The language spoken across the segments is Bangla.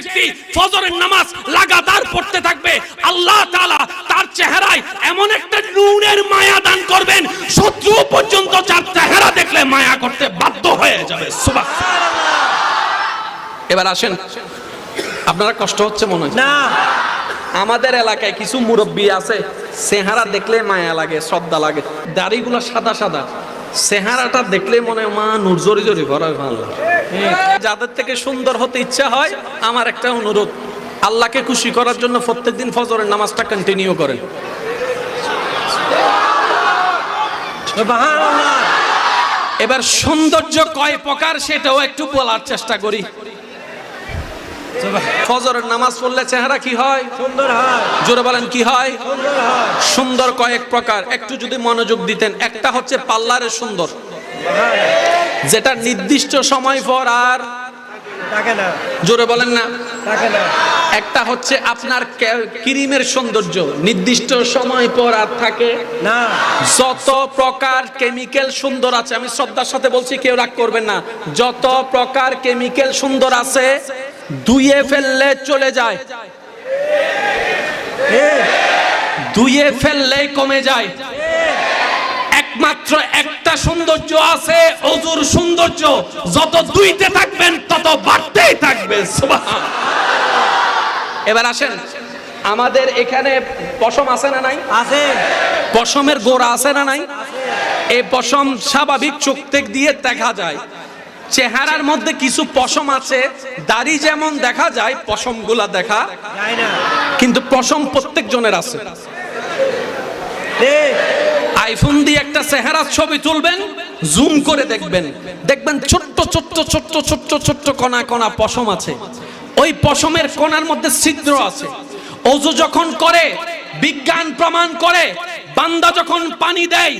ব্যক্তি ফজরের নামাজ লাগাতার পড়তে থাকবে, আল্লাহ তাআলা তার চেহারায় এমন একটা নূরের মায়া দান করবেন, শত্রু পর্যন্ত যার চেহারা দেখলে মায়া করতে বাধ্য হয়ে যাবে। সুবহানাল্লাহ। এবার আসেন, আপনারা কষ্ট হচ্ছে মনে হয় না? আমাদের এলাকায় কিছু মুরব্বী আছে, চেহারা দেখলে মায়া লাগে, শ্রদ্ধা লাগে, দাড়িগুলো সাদা সাদা, চেহারাটা দেখলে মনে হয় মা নূর জরি জরি ভরা ভালো। যাদের থেকে সুন্দর হতে ইচ্ছা হয়, আমার একটা অনুরোধ, আল্লাহকে খুশি করার জন্য প্রত্যেকদিন ফজরের নামাজটা কন্টিনিউ করেন। এবার সৌন্দর্য কয় প্রকার সেটাও একটু বলার চেষ্টা করি। ফজরের নামাজ পড়লে চেহারা কি হয়? সুন্দর হয়। জোরে বলেন কি হয়? সুন্দর হয়। সুন্দর কয়েক প্রকার, একটু যদি মনোযোগ দিতেন। একটা হচ্ছে পার্লারের সুন্দর, যেটা নির্দিষ্ট সময় পর আর থাকে না। জোরে বলেন না, থাকে না। একটা হচ্ছে আপনার ক্রিমের সৌন্দর্য, নির্দিষ্ট সময় পর আর থাকে না। যত প্রকার কেমিক্যাল সুন্দর আছে, আমি শ্রদ্ধার সাথে বলছি, কেউ রাগ করবেন না, যত প্রকার কেমিক্যাল সুন্দর আছে ধুয়ে ফেললে চলে যায়, ধুয়ে ফেললে কমে যায়। একমাত্র একটা সৌন্দর্য আছে, ওযুর সৌন্দর্য, যত ধুইতে থাকবেন তত বাড়তেই থাকবে। সুবহানাল্লাহ। এবার আসেন, আমাদের এখানে পশম আছে না নাই? আছে। পশমের গোড়া আছে না নাই? এই পশম স্বাভাবিক চোখ দিয়ে দেখা যায়। চেহারার মধ্যে কিছু পশম আছে, দাড়ি যেমন দেখা যায় পশমগুলা দেখা যায় না, কিন্তু পশম প্রত্যেক জনের আছে। আইফোন দিয়ে একটা চেহারার ছবি তুলবেন, জুম করে দেখবেন, দেখবেন ছোট্ট ছোট্ট ছোট্ট ছোট্ট ছোট্ট কণা কণা পশম আছে। ওই পশমের কোণার মধ্যে ছিদ্র আছে। ওযু যখন করে, বিজ্ঞান প্রমাণ করে, বান্দা যখন পানি দেয়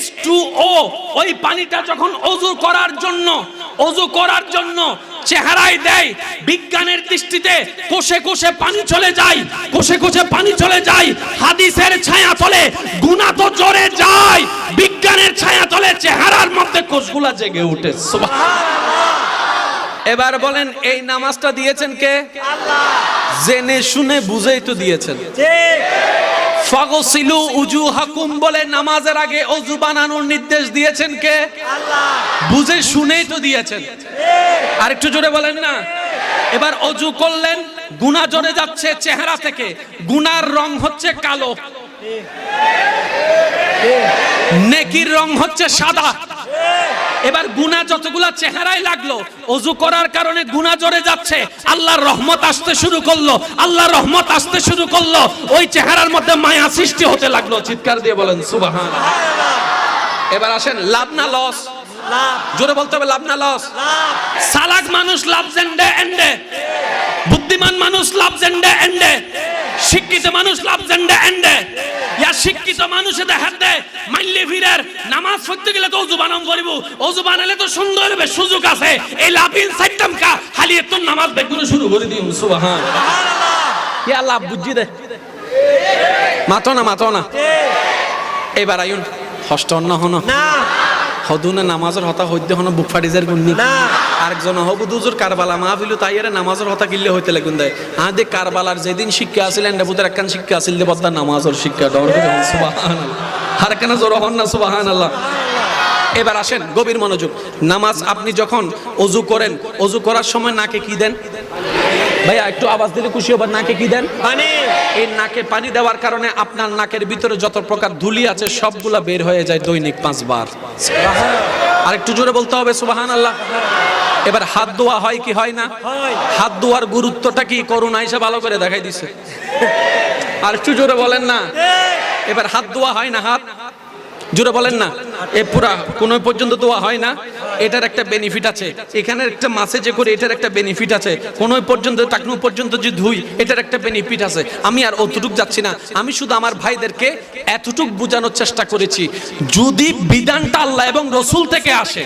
H2O, ওই পানিটা যখন ওযু করার জন্য চেহারায় দেয়, বিজ্ঞানের দৃষ্টিতে কোষে কোষে পানি চলে যায়, কোষে কোষে পানি চলে যায়। হাদিসের ছায়া তলে গুনাহ তো জড়ে যায়, বিজ্ঞানের ছায়া তলে চেহারার মধ্যে কোষগুলা জেগে ওঠে। সুবহানাল্লাহ। এবার বলেন, এই নামাজটা দিয়েছেন কে? আল্লাহ। জেনে শুনে বুঝেই তো দিয়েছেন। ঠিক। ফাগসিলু উজুহাকুম বলে নামাজের আগে ওযু বানানোর নির্দেশ দিয়েছেন কে? আল্লাহ। বুঝে শুনেই তো দিয়েছেন। আর একটু জোরে বলেন না। এবার ওযু করলেন, গুনাহ জড়ে যাচ্ছে চেহারা থেকে, গুনার রং হচ্ছে কালো, নেকির রং হচ্ছে সাদা। এবার গুনাহ যতগুলা চেহারায় লাগলো, ওযু করার কারণে গুনাহ জড়ে যাচ্ছে, আল্লাহর রহমত আসতে শুরু করলো, আল্লাহর রহমত আসতে শুরু করলো, ওই চেহারার মধ্যে মায়া সৃষ্টি হতে লাগলো। চিৎকার দিয়ে বলেন সুবহানাল্লাহ। এবার আসেন, লাভ না লস? লাভ। জোরে বলতে হবে, লাভ না লস? লাভ। চালাক মানুষ লাভ জেন্ডে এন্ডে, বুদ্ধিমান মানুষ লাভ জেন্ডে এন্ডে, শিক্ষিত মানুষ লাভ জেন্ডে এন্ডে। ইয়া শিক্ষিত মানুষে দেখা দেয় মাইল্লে ফিরের নামাজ পড়তে গেলে তো ওযু বানাম করিব, ওযু বানালে তো সুন্দর হবে, সুযোগ আছে, এই লাভিন সাইতাম কা হালিয়ে তো নামাজ বেগুলো শুরু করে দিম। সুবহানাল্লাহ। ইয়া লাভ বুঝি দে, মাতো না। এবার আইন হষ্ট অন্য হন না, হদুনে নামাজের হতা হইতে হন বুক ফাটিজের গুন্নি না। আরেকজন হবু দুজুর কারবালা মাহফিলু তাইয়ারে নামাজের হতা কিল্লে হইতে লাগুন দেয়। আদে কারবালার যেদিন শিক্ষা আছিলেন বুতের একখান শিক্ষা আছিল দে বদ্দা নামাজের শিক্ষা ডর করে। সুবহানাল্লাহ। আর কেন জোর হন না? সুবহানাল্লাহ। এবার আসেন, গভীর মনোযোগ। নামাজ আপনি যখন ওযু করেন, ওযু করার সময় নাকে কি দেন? ভাইয়া একটু আওয়াজ দিলে খুশি হবেন। নাকে কি দেন? পানি। এই নাকে পানি দেওয়ার কারণে আপনার নাকের ভিতরে যত প্রকার ধুলি আছে সবগুলা বের হয়ে যায় দৈনিক 5 বার। আর একটু জোরে বলতে হবে সুবহানাল্লাহ। এবার হাত ধোয়া হয় কি হয় না? হাত ধোয়ার গুরুত্বটা কি করুণা এসে ভালো করে দেখাই দিছে। আর একটু জোরে বলেন না। এবার হাত ধোয়া হয় না? হাত জোরে বলেন না। এ পুরা কোন পর্যন্ত ধোয়া হয় না? এটার একটা বেনিফিট আছে। এখানে একটা মাসে যে করে এটার একটা বেনিফিট আছে। কোন পর্যন্ত টাকনু পর্যন্ত যে ধুই এটার একটা বেনিফিট আছে। আমি আর অতটুক যাচ্ছি না, আমি শুধু আমার ভাইদেরকে এতটুক বোঝানোর চেষ্টা করেছি, যদি বিধানটা আল্লাহ এবং রাসূল থেকে আসে,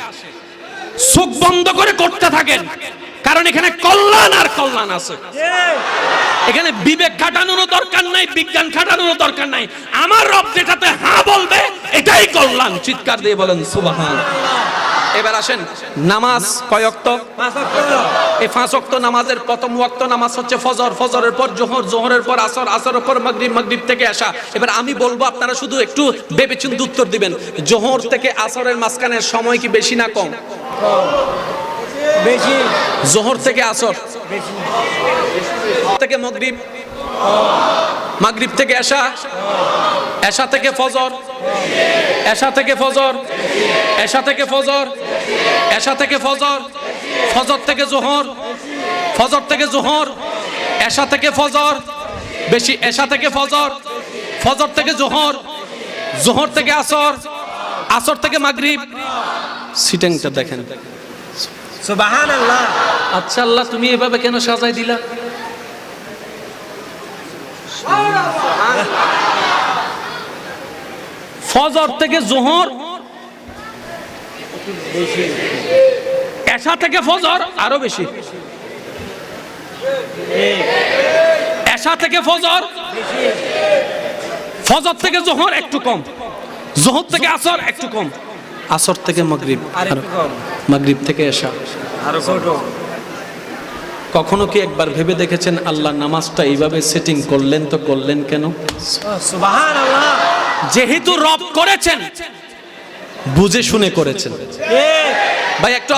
চোখ বন্ধ করে করতে থাকেন, কারণ এখানে কল্যাণ আর কল্যাণ আছে। এখানে বিবেক খাটানোর দরকার নাই, বিজ্ঞান খাটানোর দরকার নাই। আমার রব যেটাতে হ্যাঁ বলবে এটাই কল্যাণ। চিৎকার দিয়ে বলেন সুবহানাল্লাহ। এবার আসেন, নামাজ কয় ওয়াক্ত? এই 5 ওয়াক্ত নামাজের প্রথম ওয়াক্ত নামাজ হচ্ছে ফজর, ফজরের পর জোহর, জোহরের পর আসর, আসরের পর মাগরিব, মাগরিব থেকে এশা। এবার আমি বলবো, আপনারা শুধু একটু ভেবেচিন্তে উত্তর দিবেন। জোহর থেকে আসরের মাঝখানের সময় কি বেশি না কম? বেশি। জোহর থেকে আসর, থেকে মাগরিব, মাগরিব থেকে এশা, এশা থেকে ফজর, এশা থেকে ফজর, এশা থেকে ফজর, এশা থেকে ফজর, ফজর থেকে জোহর, ফজর থেকে জোহর, এশা থেকে ফজর, বেশি, এশা থেকে ফজর, ফজর থেকে জোহর, জোহর থেকে আসর, আসর থেকে মাগরিব। সিটিংটা দেখেন। সুবহানাল্লাহ। আচ্ছা আল্লাহ, তুমি এভাবে কেন সাজাই দিলা? ফজর থেকে জোহর, এশা থেকে ফজর আরো বেশি, এশা থেকে ফজর, ফজর থেকে জোহর একটু কম, জোহর থেকে আসর একটু কম, আসর থেকে মাগরিব, মাগরিব থেকে এশা আরো ছোট। কখনো কি একবার ভেবে দেখেছেন আল্লাহ নামাজটা এইভাবে সেটিং করলেন তো করলেন কেন? সুবহানাল্লাহ। যেহেতু রব করেছেন, বুঝে শুনে করেছেন। ভাই একটু